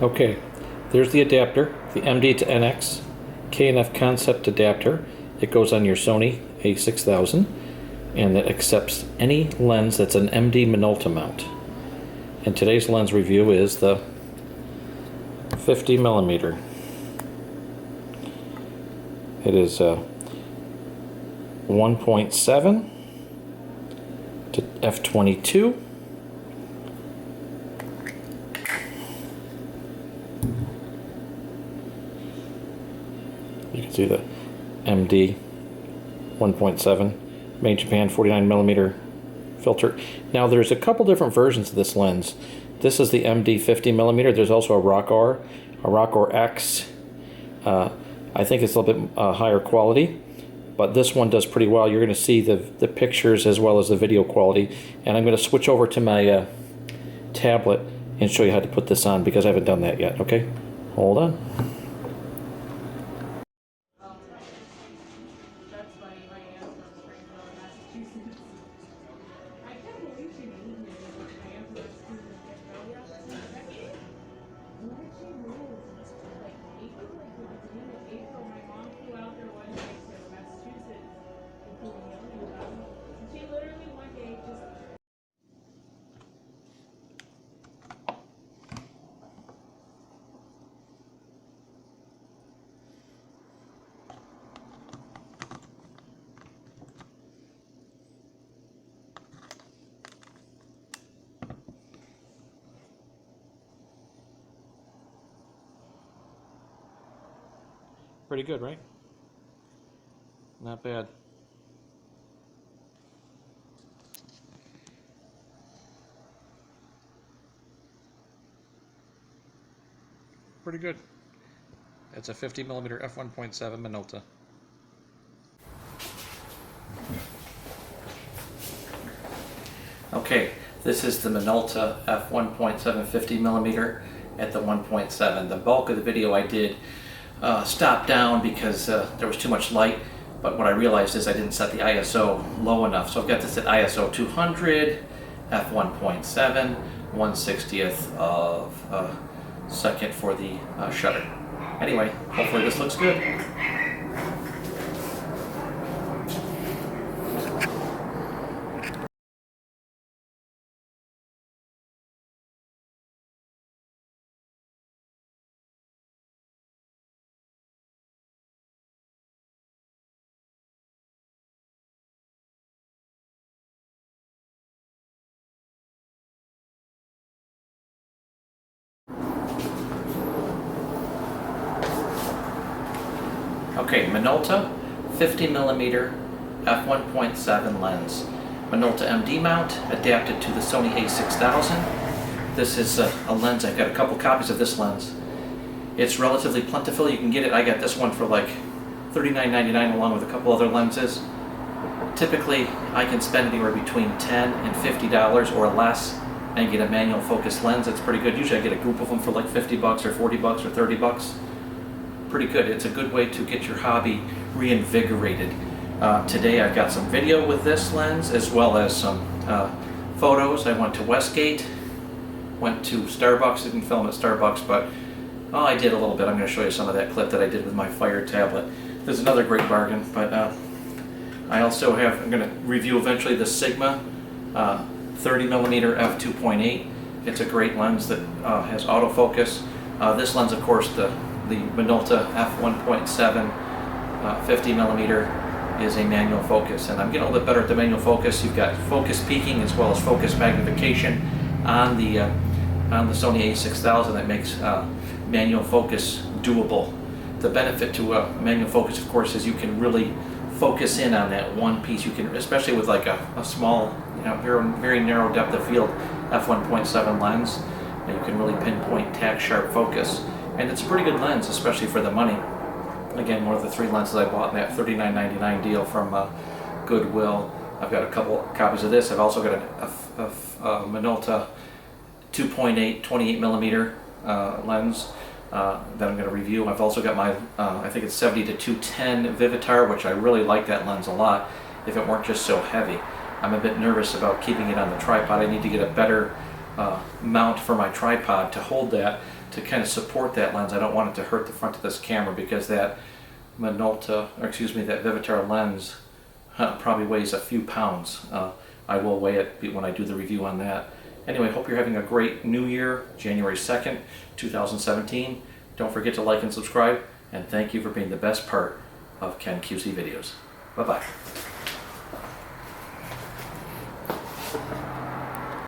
Okay, there's the adapter, the MD to NX K&F concept adapter. It goes on your Sony A6000 and it accepts any lens that's an MD Minolta mount. And today's lens review is the 50mm. It is 1.7 to f/22. You can see the MD 1.7 made in Japan 49mm filter. Now there's a couple different versions of this lens. This is the MD 50mm. There's also a Rockor X. I think it's a little bit higher quality, but this one does pretty well. You're going to see the pictures as well as the video quality. And I'm going to switch over to my tablet and show you how to put this on because I haven't done that yet. Okay, hold on. Pretty good, right? Not bad. Pretty good. It's a 50mm f1.7 Minolta. Okay, this is the Minolta f1.7 50mm at the 1.7. The bulk of the video I did stopped down because there was too much light, but what I realized is I didn't set the ISO low enough. So I've got this at ISO 200, f1.7, 1/60th of a second for the shutter. Anyway, hopefully this looks good. Okay, Minolta 50mm f1.7 lens. Minolta MD mount adapted to the Sony A6000. This is a lens. I've got a couple copies of this lens. It's relatively plentiful. You can get it. I got this one for like $39.99 along with a couple other lenses. Typically, I can spend anywhere between $10 and $50 or less and get a manual focus lens. It's pretty good. Usually I get a group of them for like $50 or $40 or $30. Pretty good. It's a good way to get your hobby reinvigorated. Today I've got some video with this lens as well as some photos. I went to Westgate, went to Starbucks. Didn't film at Starbucks, but I did a little bit. I'm going to show you some of that clip that I did with my Fire tablet. There's another great bargain, but I also have, I'm going to review eventually the Sigma 30mm f2.8. It's a great lens that has autofocus. This lens, of course, the Minolta f1.7 50mm is a manual focus, and I'm getting a little bit better at the manual focus. You've got focus peaking as well as focus magnification on the Sony A6000 that makes manual focus doable. The benefit to manual focus, of course, is you can really focus in on that one piece. You can, especially with like a small, very narrow depth of field f1.7 lens, you can really pinpoint tack sharp focus. And it's a pretty good lens, especially for the money. Again, one of the three lenses I bought in that $39.99 deal from Goodwill. I've got a couple copies of this. I've also got a Minolta 2.8 28mm lens that I'm going to review. I've also got my, I think it's 70 to 210 Vivitar, which I really like that lens a lot if it weren't just so heavy. I'm a bit nervous about keeping it on the tripod. I need to get a better mount for my tripod to hold that. to kind of support that lens. I don't want it to hurt the front of this camera because that Minolta, or excuse me, that Vivitar lens probably weighs a few pounds. I will weigh it when I do the review on that. Anyway, hope you're having a great new year, January 2nd, 2017. Don't forget to like and subscribe, and thank you for being the best part of Ken QC videos. Bye-bye.